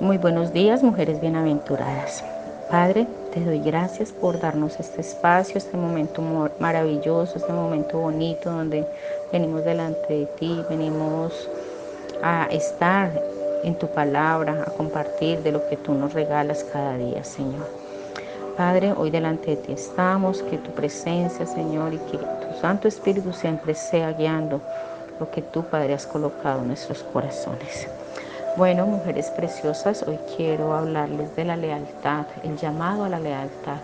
Muy buenos días, mujeres bienaventuradas. Padre, te doy gracias por darnos este espacio, este momento maravilloso, este momento bonito donde venimos delante de ti, venimos a estar en tu palabra, a compartir de lo que tú nos regalas cada día, Señor. Padre, hoy delante de ti estamos, que tu presencia, Señor, y que tu Santo Espíritu siempre sea guiando lo que tú, Padre, has colocado en nuestros corazones. Bueno, mujeres preciosas, hoy quiero hablarles de la lealtad, el llamado a la lealtad.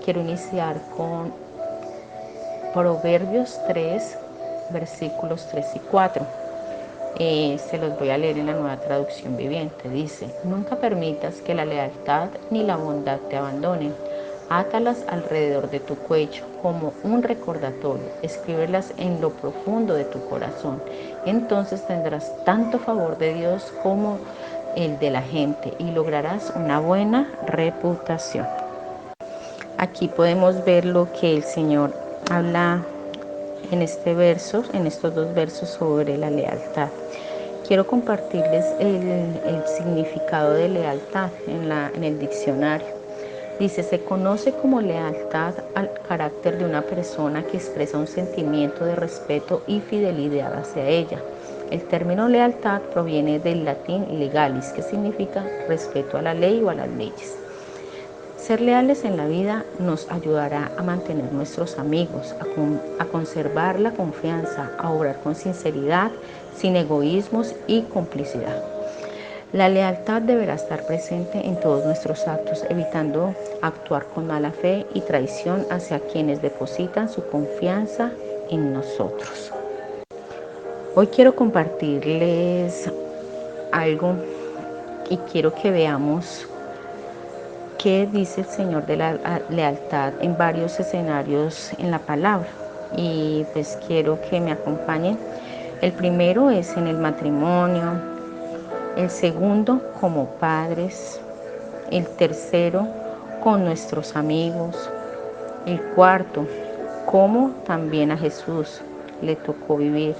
Quiero iniciar con Proverbios 3, versículos 3 y 4. Se los voy a leer en la Nueva Traducción Viviente. Dice: nunca permitas que la lealtad ni la bondad te abandonen. Átalas alrededor de tu cuello como un recordatorio. Escríbelas en lo profundo de tu corazón. Entonces tendrás tanto favor de Dios como el de la gente y lograrás una buena reputación. Aquí podemos ver lo que el Señor habla en estos dos versos sobre la lealtad. Quiero compartirles el significado de lealtad en el diccionario. Dice: se conoce como lealtad al carácter de una persona que expresa un sentimiento de respeto y fidelidad hacia ella. El término lealtad proviene del latín legalis, que significa respeto a la ley o a las leyes. Ser leales en la vida nos ayudará a mantener nuestros amigos, a conservar la confianza, a obrar con sinceridad, sin egoísmos y complicidad. La lealtad deberá estar presente en todos nuestros actos, evitando actuar con mala fe y traición hacia quienes depositan su confianza en nosotros. Hoy quiero compartirles algo y quiero que veamos qué dice el Señor de la lealtad en varios escenarios en la palabra. Y pues quiero que me acompañen. El primero es en el matrimonio, el segundo como padres, el tercero con nuestros amigos, el cuarto como también a Jesús le tocó vivir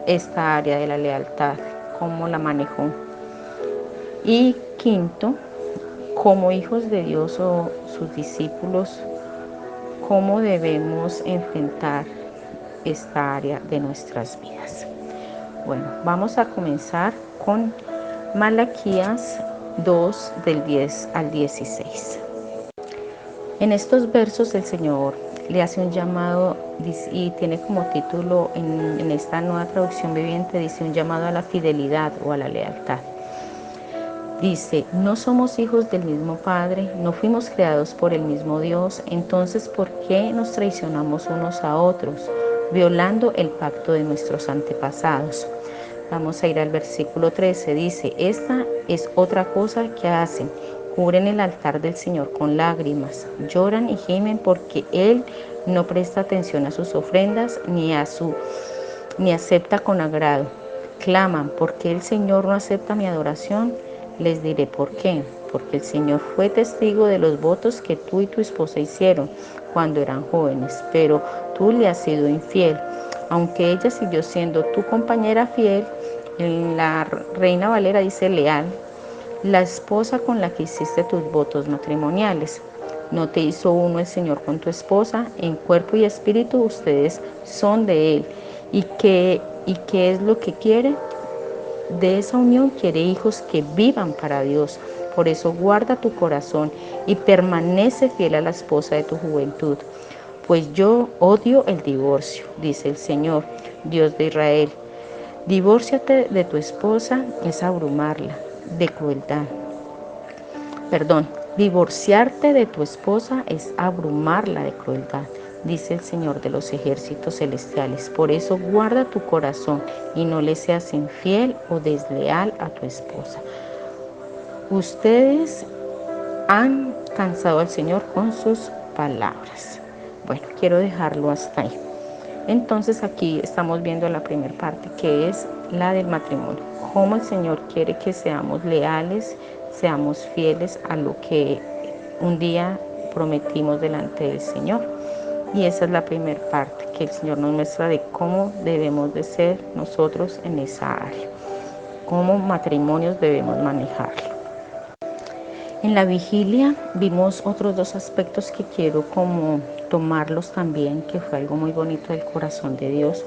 esta área de la lealtad, cómo la manejó. Y quinto, como hijos de Dios o sus discípulos, cómo debemos enfrentar esta área de nuestras vidas. Bueno, vamos a comenzar con Malaquías 2 del 10 al 16. En estos versos el Señor le hace un llamado y tiene como título en esta Nueva Traducción Viviente, dice: un llamado a la fidelidad o a la lealtad. Dice: no somos hijos del mismo Padre, no fuimos creados por el mismo Dios, entonces ¿por qué nos traicionamos unos a otros, violando el pacto de nuestros antepasados? Vamos a ir al versículo 13, dice: esta es otra cosa que hacen, cubren el altar del Señor con lágrimas, lloran y gimen porque Él no presta atención a sus ofrendas ni acepta con agrado. Claman: ¿por qué el Señor no acepta mi adoración? Les diré por qué. Porque el Señor fue testigo de los votos que tú y tu esposa hicieron cuando eran jóvenes, pero tú le has sido infiel. Aunque ella siguió siendo tu compañera fiel, en la Reina Valera dice leal, la esposa con la que hiciste tus votos matrimoniales. ¿No te hizo uno el Señor con tu esposa? En cuerpo y espíritu ustedes son de Él. ¿Y qué es lo que quiere? De esa unión quiere hijos que vivan para Dios. Por eso guarda tu corazón y permanece fiel a la esposa de tu juventud. Pues yo odio el divorcio, dice el Señor, Dios de Israel. Divórciate de tu esposa es abrumarla de crueldad. Divorciarte de tu esposa es abrumarla de crueldad, dice el Señor de los ejércitos celestiales. Por eso guarda tu corazón y no le seas infiel o desleal a tu esposa. Ustedes han cansado al Señor con sus palabras. Bueno, quiero dejarlo hasta ahí. Entonces aquí estamos viendo la primera parte, que es la del matrimonio. Cómo el Señor quiere que seamos leales, seamos fieles a lo que un día prometimos delante del Señor. Y esa es la primera parte, que el Señor nos muestra de cómo debemos de ser nosotros en esa área. como matrimonios debemos manejarlo. En la vigilia vimos otros dos aspectos que quiero como tomarlos también, que fue algo muy bonito del corazón de Dios.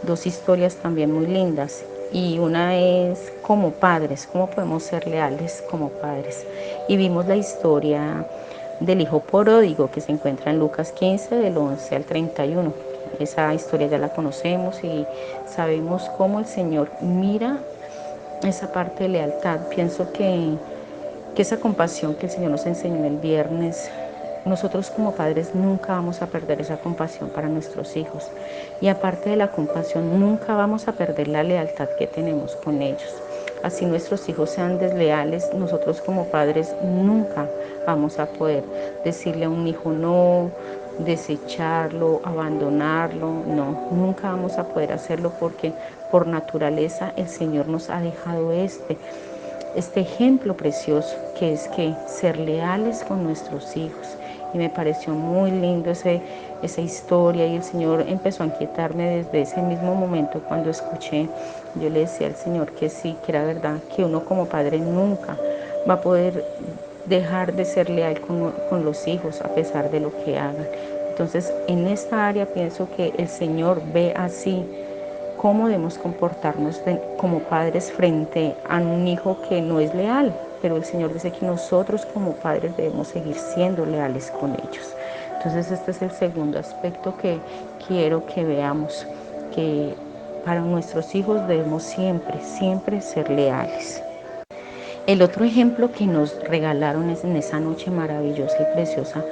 Dos historias también muy lindas. Y una es como padres, cómo podemos ser leales como padres. Y vimos la historia del hijo pródigo que se encuentra en Lucas 15, del 11 al 31. Esa historia ya la conocemos y sabemos cómo el Señor mira esa parte de lealtad. Pienso que esa compasión que el Señor nos enseñó en el viernes, nosotros como padres nunca vamos a perder esa compasión para nuestros hijos. Y aparte de la compasión, nunca vamos a perder la lealtad que tenemos con ellos. Así nuestros hijos sean desleales, nosotros como padres nunca vamos a poder decirle a un hijo no, desecharlo, abandonarlo, no, nunca vamos a poder hacerlo porque por naturaleza el Señor nos ha dejado este ejemplo precioso que es que ser leales con nuestros hijos. Y me pareció muy lindo esa historia y el Señor empezó a inquietarme desde ese mismo momento cuando escuché. Yo le decía al Señor que sí, que era verdad, que uno como padre nunca va a poder dejar de ser leal con los hijos a pesar de lo que hagan. Entonces en esta área pienso que el Señor ve así cómo debemos comportarnos como padres frente a un hijo que no es leal, pero el Señor dice que nosotros como padres debemos seguir siendo leales con ellos. Entonces este es el segundo aspecto que quiero que veamos, que para nuestros hijos debemos siempre ser leales. El otro ejemplo que nos regalaron en esa noche maravillosa y preciosa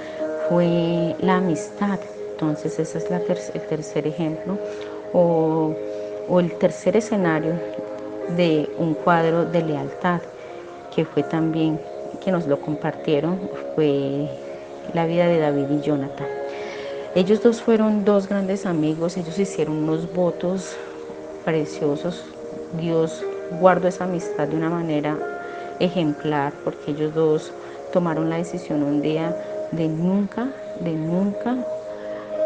fue la amistad. Entonces ese es el tercer ejemplo o el tercer escenario de un cuadro de lealtad que fue también, que nos lo compartieron, fue la vida de David y Jonathan. Ellos dos fueron dos grandes amigos, ellos hicieron unos votos preciosos. Dios guardó esa amistad de una manera ejemplar porque ellos dos tomaron la decisión un día de nunca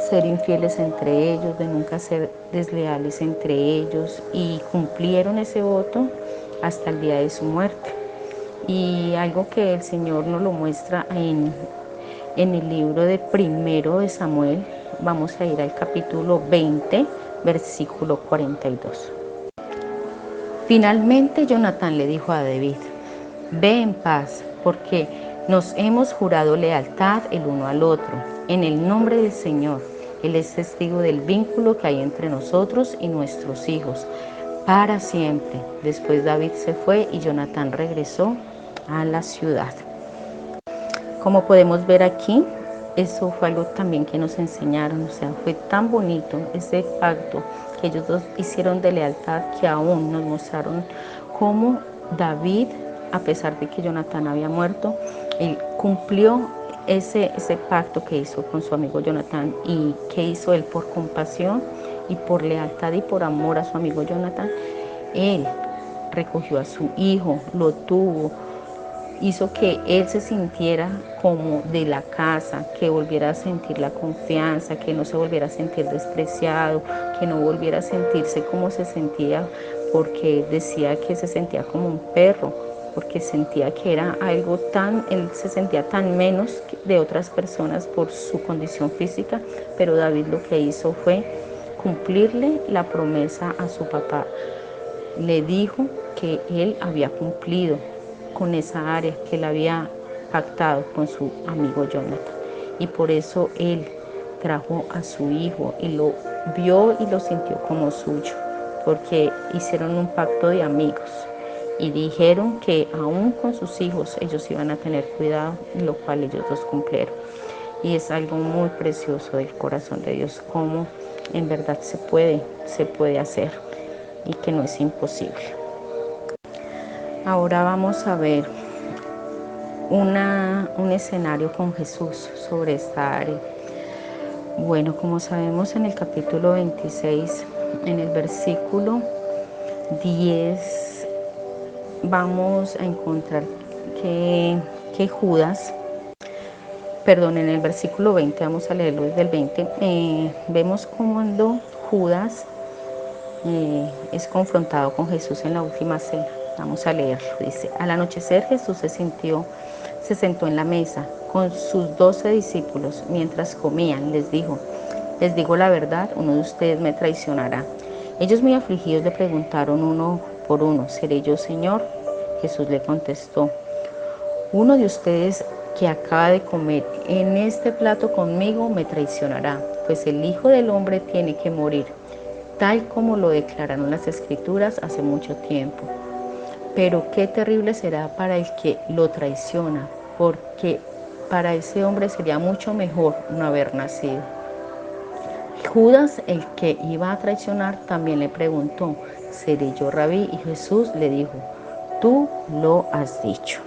ser infieles entre ellos, de nunca ser desleales entre ellos y cumplieron ese voto hasta el día de su muerte. Y algo que el Señor nos lo muestra en el libro de Primero de Samuel, vamos a ir al capítulo 20, versículo 42. Finalmente Jonatán le dijo a David: ve en paz, porque nos hemos jurado lealtad el uno al otro, en el nombre del Señor. Él es testigo del vínculo que hay entre nosotros y nuestros hijos, para siempre. Después David se fue y Jonatán regresó a la ciudad. Como podemos ver aquí, eso fue algo también que nos enseñaron, o sea, fue tan bonito ese pacto que ellos dos hicieron de lealtad que aún nos mostraron cómo David, a pesar de que Jonatán había muerto, él cumplió ese pacto que hizo con su amigo Jonatán y que hizo él por compasión y por lealtad y por amor a su amigo Jonatán. Él recogió a su hijo, lo tuvo, hizo que él se sintiera como de la casa, que volviera a sentir la confianza, que no se volviera a sentir despreciado, que no volviera a sentirse como se sentía, porque decía que se sentía como un perro, porque sentía que era algo él se sentía tan menos de otras personas por su condición física, pero David lo que hizo fue cumplirle la promesa a su papá. Le dijo que él había cumplido con esa área que él había pactado con su amigo Jonathan. Y por eso él trajo a su hijo y lo vio y lo sintió como suyo, porque hicieron un pacto de amigos y dijeron que aún con sus hijos ellos iban a tener cuidado, lo cual ellos dos cumplieron. Y es algo muy precioso del corazón de Dios, cómo en verdad se puede hacer y que no es imposible. Ahora vamos a ver un escenario con Jesús sobre esta área. Bueno, como sabemos en el capítulo 26, en el versículo 10, vamos a encontrar que Judas, en el versículo 20, vamos a leerlo desde el 20, vemos cuando Judas es confrontado con Jesús en la última cena. Vamos a leerlo. Dice, al anochecer Jesús se sentó en la mesa con sus 12 discípulos. Mientras comían, les dijo, les digo la verdad, uno de ustedes me traicionará. Ellos muy afligidos le preguntaron uno por uno, ¿seré yo, Señor? Jesús le contestó, uno de ustedes que acaba de comer en este plato conmigo me traicionará, pues el Hijo del Hombre tiene que morir, tal como lo declararon las Escrituras hace mucho tiempo. Pero qué terrible será para el que lo traiciona, porque para ese hombre sería mucho mejor no haber nacido. Judas, el que iba a traicionar, también le preguntó, ¿seré yo, Rabí? Y Jesús le dijo, tú lo has dicho.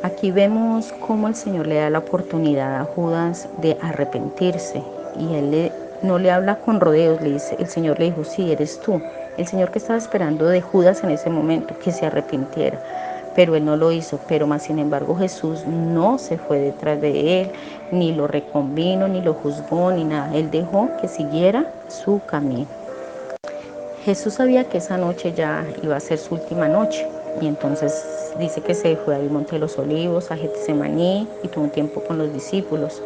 Aquí vemos cómo el Señor le da la oportunidad a Judas de arrepentirse y él no le habla con rodeos, el Señor le dijo, sí, eres tú. El Señor que estaba esperando de Judas en ese momento, que se arrepintiera, pero él no lo hizo. Pero más sin embargo Jesús no se fue detrás de él, ni lo reconvino, ni lo juzgó, ni nada. Él dejó que siguiera su camino. Jesús sabía que esa noche ya iba a ser su última noche y entonces dice que se fue al Monte de los Olivos, a Getsemaní y tuvo un tiempo con los discípulos.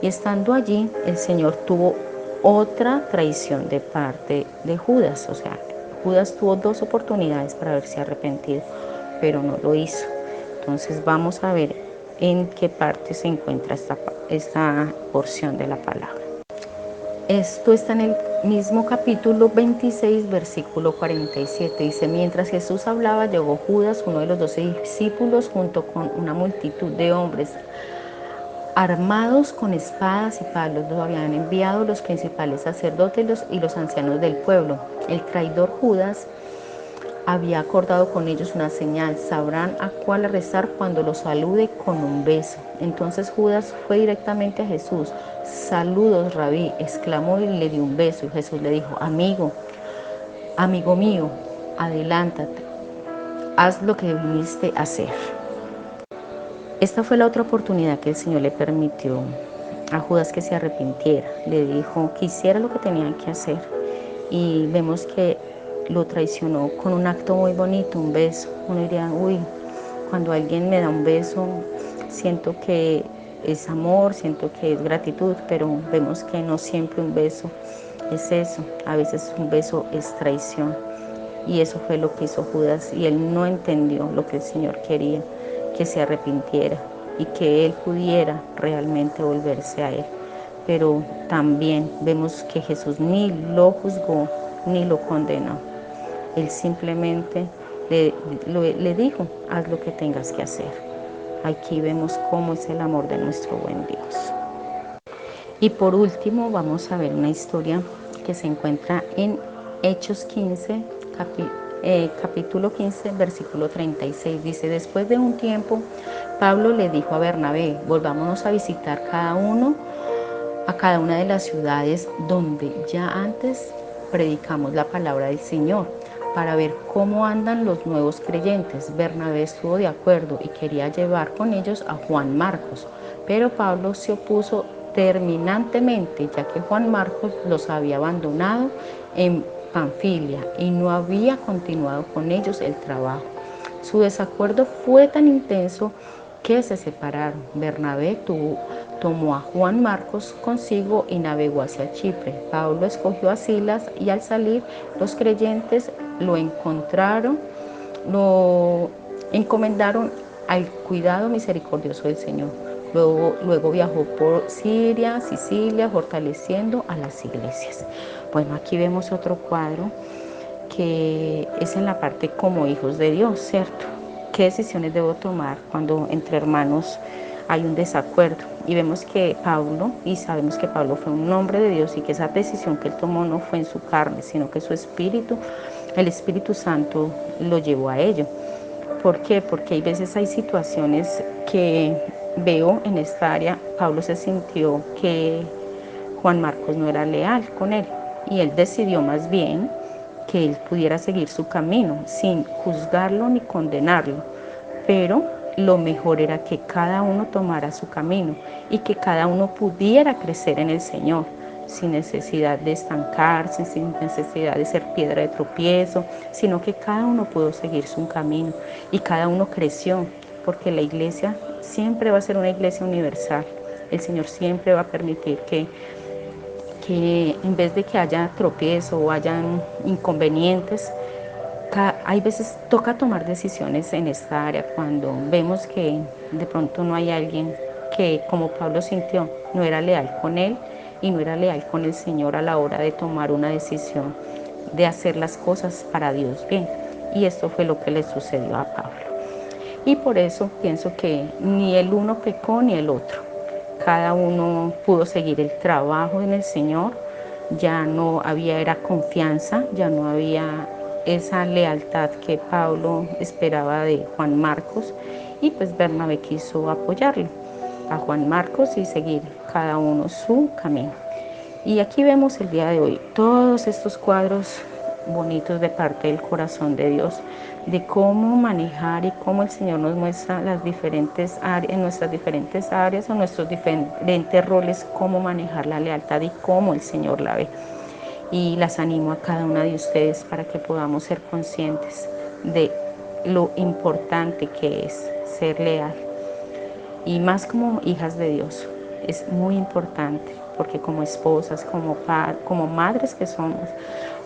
Y estando allí, el Señor tuvo otra traición de parte de Judas. O sea, Judas tuvo 2 oportunidades para haberse arrepentido, pero no lo hizo. Entonces vamos a ver en qué parte se encuentra esta porción de la palabra. Esto está en el mismo capítulo 26, versículo 47. Dice, mientras Jesús hablaba, llegó Judas, uno de los 12 discípulos, junto con una multitud de hombres armados con espadas y palos. Los habían enviado los principales sacerdotes y los ancianos del pueblo. El traidor Judas había acordado con ellos una señal, sabrán a cuál rezar cuando los salude con un beso. Entonces Judas fue directamente a Jesús. Saludos, Rabí, exclamó y le dio un beso. Y Jesús le dijo, amigo mío, adelántate, haz lo que viniste a hacer. Esta fue la otra oportunidad que el Señor le permitió a Judas que se arrepintiera. Le dijo que hiciera lo que tenía que hacer. Y vemos que lo traicionó con un acto muy bonito, un beso. Uno diría, uy, cuando alguien me da un beso, siento que es amor, siento que es gratitud, pero vemos que no siempre un beso es eso. A veces un beso es traición. Y eso fue lo que hizo Judas, y él no entendió lo que el Señor quería, que se arrepintiera y que él pudiera realmente volverse a él. Pero también vemos que Jesús ni lo juzgó ni lo condenó. Él simplemente le dijo, haz lo que tengas que hacer. Aquí vemos cómo es el amor de nuestro buen Dios. Y por último vamos a ver una historia que se encuentra en Hechos 15, capítulo 15, versículo 36. Dice, después de un tiempo, Pablo le dijo a Bernabé, volvámonos a visitar a cada una de las ciudades donde ya antes predicamos la palabra del Señor, para ver cómo andan los nuevos creyentes. Bernabé estuvo de acuerdo y quería llevar con ellos a Juan Marcos, pero Pablo se opuso terminantemente, ya que Juan Marcos los había abandonado en Panfilia y no había continuado con ellos el trabajo. Su desacuerdo fue tan intenso que se separaron. Bernabé tomó a Juan Marcos consigo y navegó hacia Chipre. Pablo escogió a Silas y al salir los creyentes lo encomendaron al cuidado misericordioso del Señor. Luego viajó por Siria, Sicilia, fortaleciendo a las iglesias. Bueno, aquí vemos otro cuadro que es en la parte como hijos de Dios, ¿cierto? ¿Qué decisiones debo tomar cuando entre hermanos hay un desacuerdo? Y vemos que Pablo, y sabemos que Pablo fue un hombre de Dios y que esa decisión que él tomó no fue en su carne, sino que su espíritu, el Espíritu Santo lo llevó a ello. ¿Por qué? Porque hay situaciones que veo en esta área. Pablo se sintió que Juan Marcos no era leal con él y él decidió más bien que él pudiera seguir su camino sin juzgarlo ni condenarlo, pero lo mejor era que cada uno tomara su camino y que cada uno pudiera crecer en el Señor. sin necesidad de estancarse, sin necesidad de ser piedra de tropiezo, sino que cada uno pudo seguir su camino y cada uno creció, porque la iglesia siempre va a ser una iglesia universal. El Señor siempre va a permitir que en vez de que haya tropiezo o hayan inconvenientes, hay veces toca tomar decisiones en esta área cuando vemos que de pronto no hay alguien que, como Pablo sintió, no era leal con él y no era leal con el Señor a la hora de tomar una decisión de hacer las cosas para Dios bien. Y esto fue lo que le sucedió a Pablo. Y por eso pienso que ni el uno pecó ni el otro. Cada uno pudo seguir el trabajo en el Señor. Ya no había era confianza, ya no había esa lealtad que Pablo esperaba de Juan Marcos, y pues Bernabé quiso apoyarlo a Juan Marcos y seguir cada uno su camino. Y aquí vemos el día de hoy todos estos cuadros bonitos de parte del corazón de Dios, de cómo manejar y cómo el Señor nos muestra las diferentes áreas, en nuestras diferentes áreas o nuestros diferentes roles, cómo manejar la lealtad y cómo el Señor la ve. Y las animo a cada una de ustedes para que podamos ser conscientes de lo importante que es ser leal. Y más como hijas de Dios, es muy importante, porque como esposas, como madres que somos,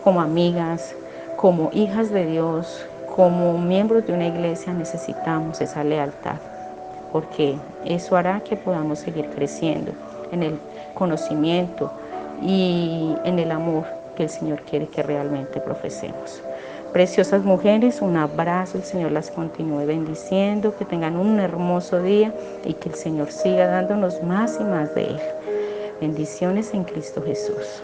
como amigas, como hijas de Dios, como miembros de una iglesia, necesitamos esa lealtad, porque eso hará que podamos seguir creciendo en el conocimiento y en el amor que el Señor quiere que realmente profesemos. Preciosas mujeres, un abrazo, el Señor las continúe bendiciendo, que tengan un hermoso día y que el Señor siga dándonos más y más de Él. Bendiciones en Cristo Jesús.